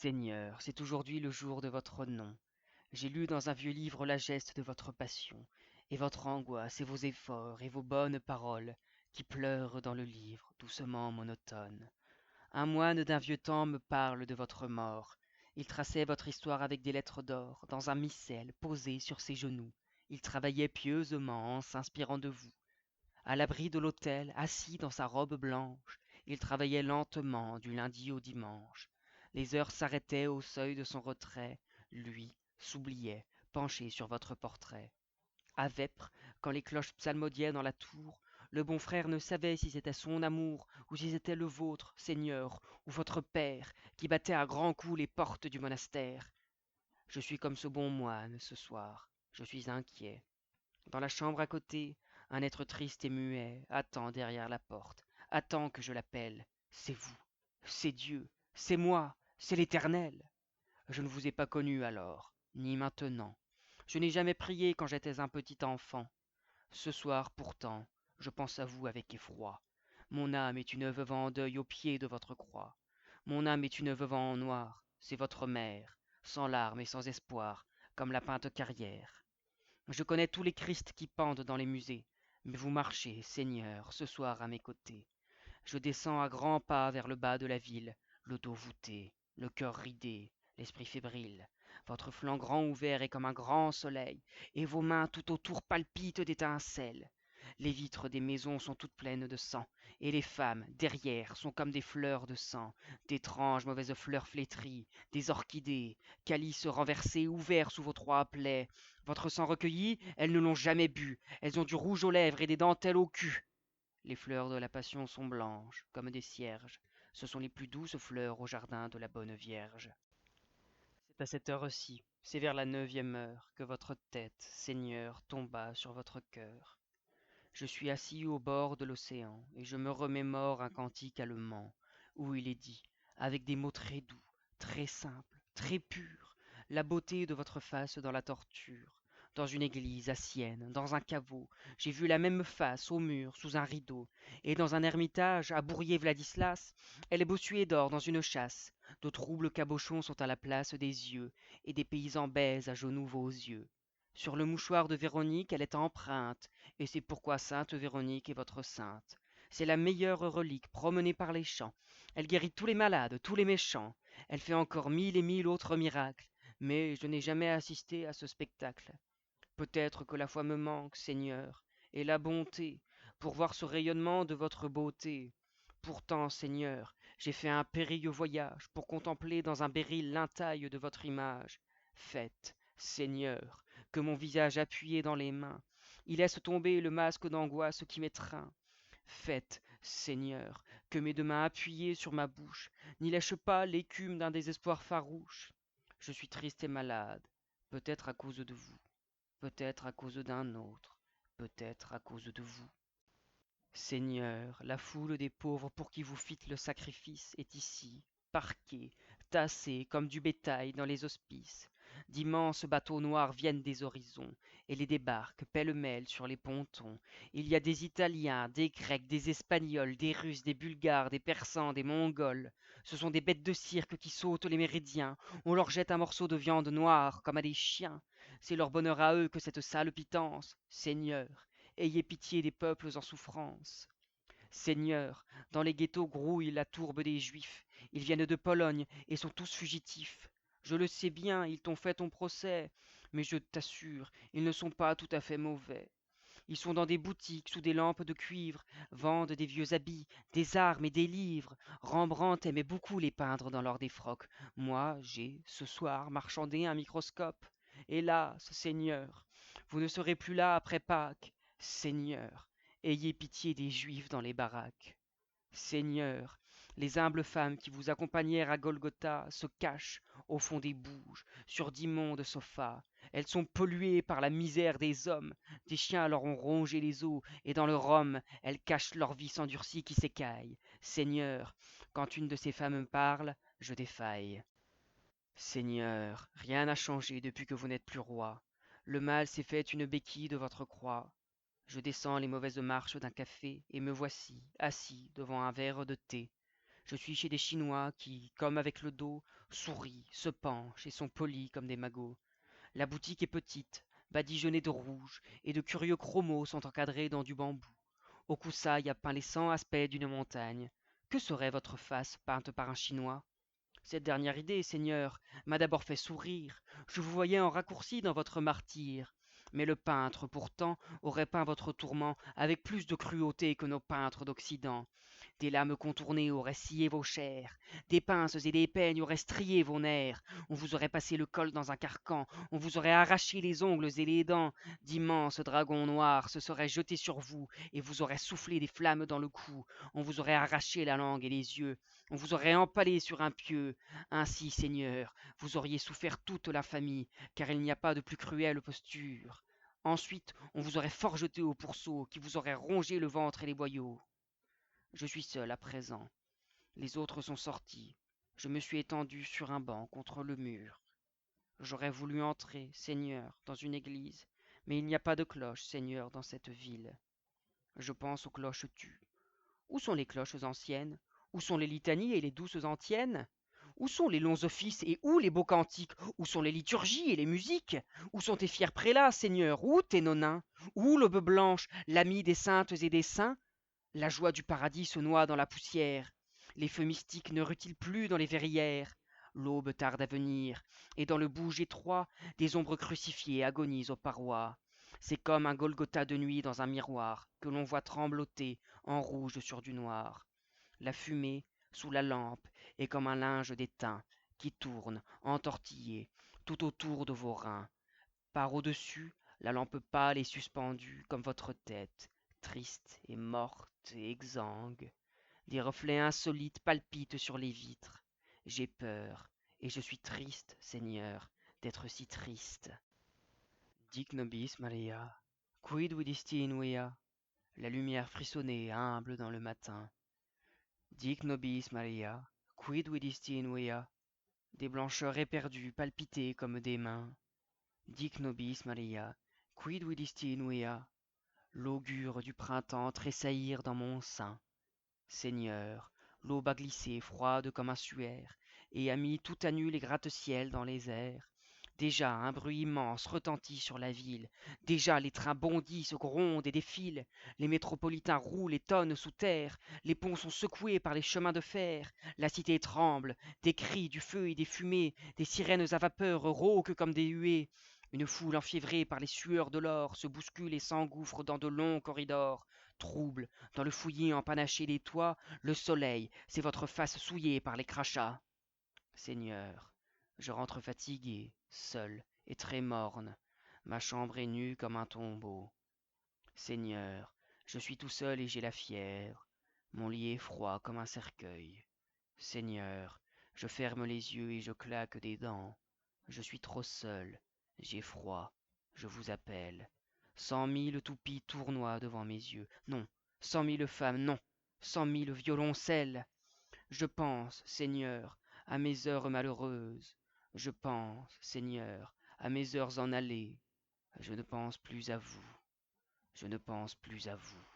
Seigneur, c'est aujourd'hui le jour de votre nom. J'ai lu dans un vieux livre la geste de votre passion, et votre angoisse, et vos efforts, et vos bonnes paroles, qui pleurent dans le livre, doucement monotones. Un moine d'un vieux temps me parle de votre mort. Il traçait votre histoire avec des lettres d'or, dans un missel posé sur ses genoux. Il travaillait pieusement en s'inspirant de vous. À l'abri de l'autel, assis dans sa robe blanche, il travaillait lentement du lundi au dimanche. Les heures s'arrêtaient au seuil de son retrait, lui s'oubliait, penché sur votre portrait. À Vêpres, quand les cloches psalmodiaient dans la tour, le bon frère ne savait si c'était son amour, ou si c'était le vôtre, Seigneur, ou votre père, qui battait à grands coups les portes du monastère. Je suis comme ce bon moine ce soir, je suis inquiet. Dans la chambre à côté, un être triste et muet attend derrière la porte, attend que je l'appelle. C'est vous, c'est Dieu, c'est moi, c'est l'Éternel. Je ne vous ai pas connu alors, ni maintenant. Je n'ai jamais prié quand j'étais un petit enfant. Ce soir, pourtant, je pense à vous avec effroi. Mon âme est une veuve en deuil au pied de votre croix. Mon âme est une veuve en noir, c'est votre mère, sans larmes et sans espoir, comme la peinte carrière. Je connais tous les Christs qui pendent dans les musées, mais vous marchez, Seigneur, ce soir à mes côtés. Je descends à grands pas vers le bas de la ville, le dos voûté, le cœur ridé, l'esprit fébrile. Votre flanc grand ouvert est comme un grand soleil, et vos mains tout autour palpitent d'étincelles. Les vitres des maisons sont toutes pleines de sang, et les femmes, derrière, sont comme des fleurs de sang, d'étranges mauvaises fleurs flétries, des orchidées, calices renversés, ouverts sous vos trois plaies. Votre sang recueilli, elles ne l'ont jamais bu, elles ont du rouge aux lèvres et des dentelles au cul. Les fleurs de la passion sont blanches, comme des cierges. Ce sont les plus douces fleurs au jardin de la bonne Vierge. C'est à cette heure-ci, c'est vers la 9e heure, que votre tête, Seigneur, tomba sur votre cœur. Je suis assis au bord de l'océan, et je me remémore un cantique allemand, où il est dit, avec des mots très doux, très simples, très purs, la beauté de votre face dans la torture. Dans une église à Sienne, dans un caveau, j'ai vu la même face au mur, sous un rideau, et dans un ermitage, à Bourrier-Vladislas, elle est bossuée d'or dans une chasse. De troubles cabochons sont à la place des yeux, et des paysans baisent à genoux vos yeux. Sur le mouchoir de Véronique, elle est empreinte, et c'est pourquoi sainte Véronique est votre sainte. C'est la meilleure relique promenée par les champs. Elle guérit tous les malades, tous les méchants. Elle fait encore 1000 et 1000 autres miracles, mais je n'ai jamais assisté à ce spectacle. Peut-être que la foi me manque, Seigneur, et la bonté, pour voir ce rayonnement de votre beauté. Pourtant, Seigneur, j'ai fait un périlleux voyage pour contempler dans un béryl l'intaille de votre image. Faites, Seigneur, que mon visage appuyé dans les mains y laisse tomber le masque d'angoisse qui m'étreint. Faites, Seigneur, que mes deux mains appuyées sur ma bouche n'y lèchent pas l'écume d'un désespoir farouche. Je suis triste et malade, peut-être à cause de vous, peut-être à cause d'un autre, peut-être à cause de vous. Seigneur, la foule des pauvres pour qui vous fîtes le sacrifice est ici, parquée, tassée comme du bétail dans les hospices. D'immenses bateaux noirs viennent des horizons et les débarquent pêle-mêle sur les pontons. Il y a des Italiens, des Grecs, des Espagnols, des Russes, des Bulgares, des Persans, des Mongols. Ce sont des bêtes de cirque qui sautent les méridiens. On leur jette un morceau de viande noire comme à des chiens. C'est leur bonheur à eux que cette sale pitance. Seigneur, ayez pitié des peuples en souffrance. Seigneur, dans les ghettos grouille la tourbe des Juifs. Ils viennent de Pologne et sont tous fugitifs. Je le sais bien, ils t'ont fait ton procès, mais je t'assure, ils ne sont pas tout à fait mauvais. Ils sont dans des boutiques sous des lampes de cuivre, vendent des vieux habits, des armes et des livres. Rembrandt aimait beaucoup les peindre dans leurs défroques. Moi, j'ai, ce soir, marchandé un microscope. Hélas, Seigneur, vous ne serez plus là après Pâques. Seigneur, ayez pitié des Juifs dans les baraques. Seigneur, les humbles femmes qui vous accompagnèrent à Golgotha se cachent au fond des bouges, sur d'immondes sofas. Elles sont polluées par la misère des hommes. Des chiens leur ont rongé les os, et dans le rhum, elles cachent leur vie s'endurcie qui s'écaille. Seigneur, quand une de ces femmes parle, je défaille. Seigneur, rien n'a changé depuis que vous n'êtes plus roi. Le mal s'est fait une béquille de votre croix. Je descends les mauvaises marches d'un café et me voici, assis devant un verre de thé. Je suis chez des Chinois qui, comme avec le dos, sourient, se penchent et sont polis comme des magots. La boutique est petite, badigeonnée de rouge, et de curieux chromos sont encadrés dans du bambou. Au coussail a peint les 100 aspects d'une montagne. Que serait votre face peinte par un Chinois? Cette dernière idée, Seigneur, m'a d'abord fait sourire. Je vous voyais en raccourci dans votre martyre. Mais le peintre, pourtant, aurait peint votre tourment avec plus de cruauté que nos peintres d'Occident. Des lames contournées auraient scié vos chairs, des pinces et des peignes auraient strié vos nerfs, on vous aurait passé le col dans un carcan, on vous aurait arraché les ongles et les dents, d'immenses dragons noirs se seraient jetés sur vous et vous auraient soufflé des flammes dans le cou, on vous aurait arraché la langue et les yeux, on vous aurait empalé sur un pieu. Ainsi, Seigneur, vous auriez souffert toute l'infamie, car il n'y a pas de plus cruelle posture. Ensuite, on vous aurait fort jeté au pourceau, qui vous aurait rongé le ventre et les boyaux. Je suis seul à présent. Les autres sont sortis. Je me suis étendu sur un banc contre le mur. J'aurais voulu entrer, Seigneur, dans une église, mais il n'y a pas de cloche, Seigneur, dans cette ville. Je pense aux cloches tues. Où sont les cloches anciennes? Où sont les litanies et les douces antiennes? Où sont les longs offices et où les beaux cantiques? Où sont les liturgies et les musiques? Où sont tes fiers prélats, Seigneur? Où tes nonins? Où l'aube blanche, l'ami des saintes et des saints? La joie du paradis se noie dans la poussière. Les feux mystiques ne ruent-ils plus dans les verrières? L'aube tarde à venir, et dans le bouge étroit, des ombres crucifiées agonisent aux parois. C'est comme un Golgotha de nuit dans un miroir, que l'on voit trembloter en rouge sur du noir. La fumée, sous la lampe, est comme un linge d'étain qui tourne, entortillé, tout autour de vos reins. Par au-dessus, la lampe pâle est suspendue comme votre tête, triste et morte et exsangue. Des reflets insolites palpitent sur les vitres. J'ai peur, et je suis triste, Seigneur, d'être si triste. Dic nobis Maria, quid vidisti invea? La lumière frissonnait, humble dans le matin. Dic nobis Maria, quid vidisti invea? Des blancheurs éperdues palpitaient comme des mains. Dic nobis Maria, quid vidisti invea? L'augure du printemps tressaillir dans mon sein. Seigneur, l'aube a glissé froide comme un suaire, et a mis tout à nu les gratte-ciel dans les airs. Déjà un bruit immense retentit sur la ville, déjà les trains bondissent, grondent et défilent, les métropolitains roulent et tonnent sous terre, les ponts sont secoués par les chemins de fer, la cité tremble, des cris, du feu et des fumées, des sirènes à vapeur rauquent comme des huées. Une foule enfiévrée par les sueurs de l'or se bouscule et s'engouffre dans de longs corridors. Trouble, dans le fouillis empanaché des toits, le soleil, c'est votre face souillée par les crachats. Seigneur, je rentre fatigué, seul et très morne. Ma chambre est nue comme un tombeau. Seigneur, je suis tout seul et j'ai la fièvre. Mon lit est froid comme un cercueil. Seigneur, je ferme les yeux et je claque des dents. Je suis trop seul, j'ai froid, je vous appelle. 100 000 toupies tournoient devant mes yeux. Non, 100 000 femmes, non, 100 000 violoncelles. Je pense, Seigneur, à mes heures malheureuses. Je pense, Seigneur, à mes heures en allée. Je ne pense plus à vous. Je ne pense plus à vous.